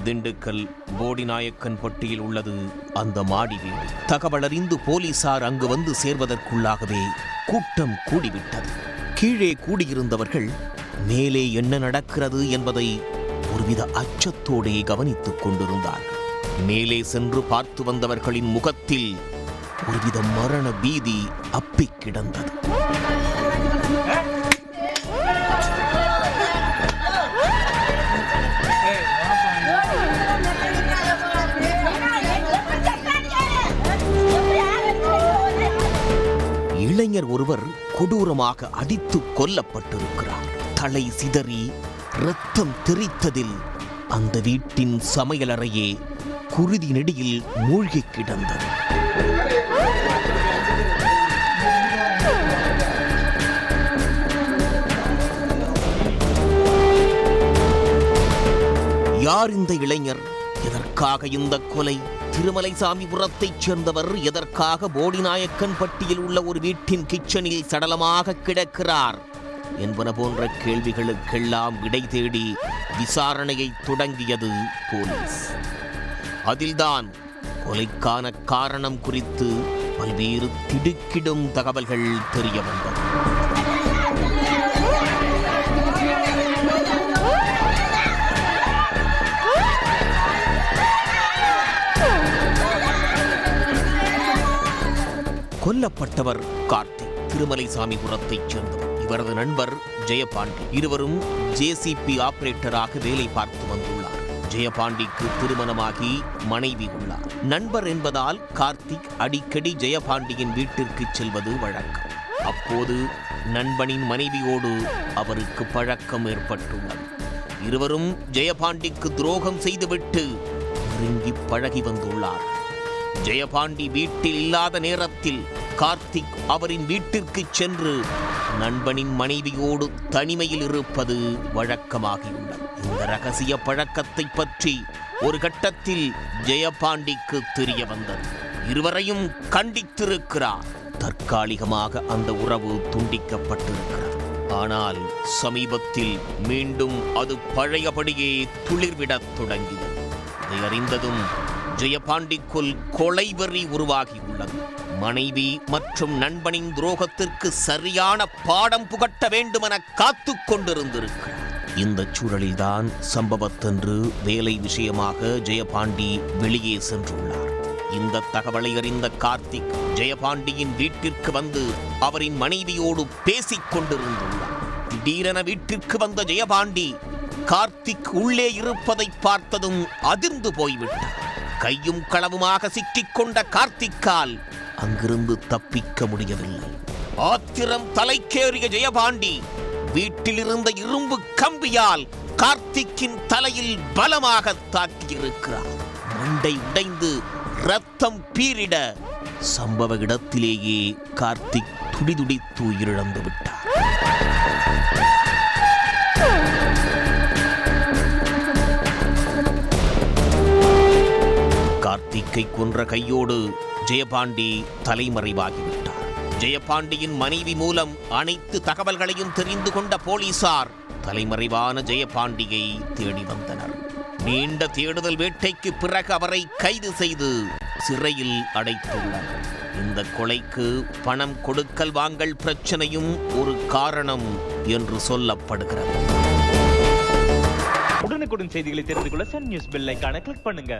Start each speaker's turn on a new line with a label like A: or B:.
A: திண்டுக்கல் போடிநாயக்கன்பட்டியில் உள்ளது அந்த மாடி வீடு. தகவலறிந்து போலீசார் அங்கு வந்து சேர்வதற்குள்ளாகவே கூட்டம் கூடிவிட்டது. கீழே கூடியிருந்தவர்கள் மேலே என்ன நடக்கிறது என்பதை ஒருவித அச்சத்தோடே கவனித்துக் கொண்டிருந்தார்கள். மேலே சென்று பார்த்து வந்தவர்களின் முகத்தில் ஒருவித மரண பீதி அப்பிக் கிடந்தது. இளைஞர் ஒருவர் கொடூரமாக அடித்து கொல்லப்பட்டிருக்கிறார். தலை சிதறி இரத்தம் தெறித்ததில் அந்த வீட்டின் சமையலறையே குருதி நெடியில் மூழ்கி கிடந்தது. யார் இந்த இளைஞர்? எதற்காக இந்த கொலை? திருமலைசாமிபுரத்தைச் சேர்ந்தவர் எதற்காக போடிநாயக்கன்பட்டியில் உள்ள ஒரு வீட்டின் கிச்சனில் சடலமாக கிடக்கிறார் என்பன போன்ற கேள்விகளுக்கெல்லாம் விடை தேடி விசாரணையை தொடங்கியது போலீஸ். அதில்தான் கொலைக்கான காரணம் குறித்து பல்வேறு திடுக்கிடும் தகவல்கள் தெரிய வந்தது. கொல்லப்பட்டவர் கார்த்திக், திருமலைசாமிபுரத்தைச் சேர்ந்தவர். இவரது நண்பர் ஜெயபாண்டி. இருவரும் ஜேசிபி ஆபரேட்டராக வேலை பார்த்து வந்துள்ளார். ஜெயபாண்டிக்கு திருமணமாகி மனைவி உள்ளார். நண்பர் என்பதால் கார்த்திக் அடிக்கடி ஜெயபாண்டியின் வீட்டிற்கு செல்வது வழக்கம். அப்போது நண்பனின் மனைவியோடு அவருக்கு பழக்கம் ஏற்பட்டுள்ளது. இருவரும் ஜெயபாண்டிக்கு துரோகம் செய்துவிட்டு நெருங்கி பழகி வந்துள்ளார். ஜெயபாண்டி வீட்டில் இல்லாத நேரத்தில் கார்த்திக் அவரின் வீட்டிற்கு சென்று நண்பனின் மனைவியோடு தனிமையில் இருப்பது வழக்கமாகியுள்ளது. இந்த ரகசிய பழக்கத்தை பற்றி ஒரு கட்டத்தில் ஜெயபாண்டிக்கு தெரிய வந்தது. இருவரையும் கண்டித்திருக்கிறார். தற்காலிகமாக அந்த உறவு துண்டிக்கப்பட்டிருக்கிறது. ஆனால் சமீபத்தில் மீண்டும் அது பழையபடியே துளிர்விடத் தொடங்கியது. இதை அறிந்ததும் ஜெயபாண்டிக்குள் கொலைவெறி உருவாகியுள்ளது. மனைவி மற்றும் நண்பனின் துரோகத்திற்கு சரியான பாடம் புகட்ட வேண்டுமென காத்துக் கொண்டிருந்திருக்கிறார். இந்த சூழலில்தான் சம்பவத்தன்று வேலை விஷயமாக ஜெயபாண்டி வெளியே சென்றுள்ளார். இந்த தகவலை அறிந்த கார்த்திக் ஜெயபாண்டியின் வீட்டிற்கு வந்து அவரின் மனைவியோடு பேசிக் கொண்டிருந்துள்ளார். திடீரென வீட்டிற்கு வந்த ஜெயபாண்டி கார்த்திக் உள்ளே இருப்பதை பார்த்ததும் அதிர்ந்து போய்விட்டார். கையும் களவுமாக சிக்கிக்கொண்ட கார்த்திக்கால் அங்கிருந்து தப்பிக்க முடியவில்லை. ஆத்திரம் தலைக்கேறிய ஜெயபாண்டி வீட்டில் இருந்த இரும்பு கம்பியால் கார்த்திக்கின் தலையில் பலமாக தாக்கியிருக்கிறார். மண்டை உடைந்து ரத்தம் பீரிட சம்பவ இடத்திலேயே கார்த்திக் துடிதுடித்து உயிரிழந்து விட்டார். கார்த்திக்கை கொன்ற கையோடு ஜெயபாண்டி தலைமறைவாகிவிட்டார். ஜெயபாண்டியின் மனைவி மூலம் அனைத்து தகவல்களையும் தெரிந்து கொண்ட போலீசார் தலைமறைவான ஜெயபாண்டியை தேடி வந்தனர். நீண்ட தேடுதல் வேட்டைக்கு பிறகு அவரை கைது செய்து சிறையில் அடைத்துள்ளனர். இந்த கொலைக்கு பணம் கொடுக்கல் வாங்கல் பிரச்சனையும் ஒரு காரணம் என்று சொல்லப்படுகிறது.
B: உடனுக்குடன் செய்திகளை தெரிந்து கொள்ள சன் நியூஸ் பெல் ஐகானை கிளிக் பண்ணுங்க.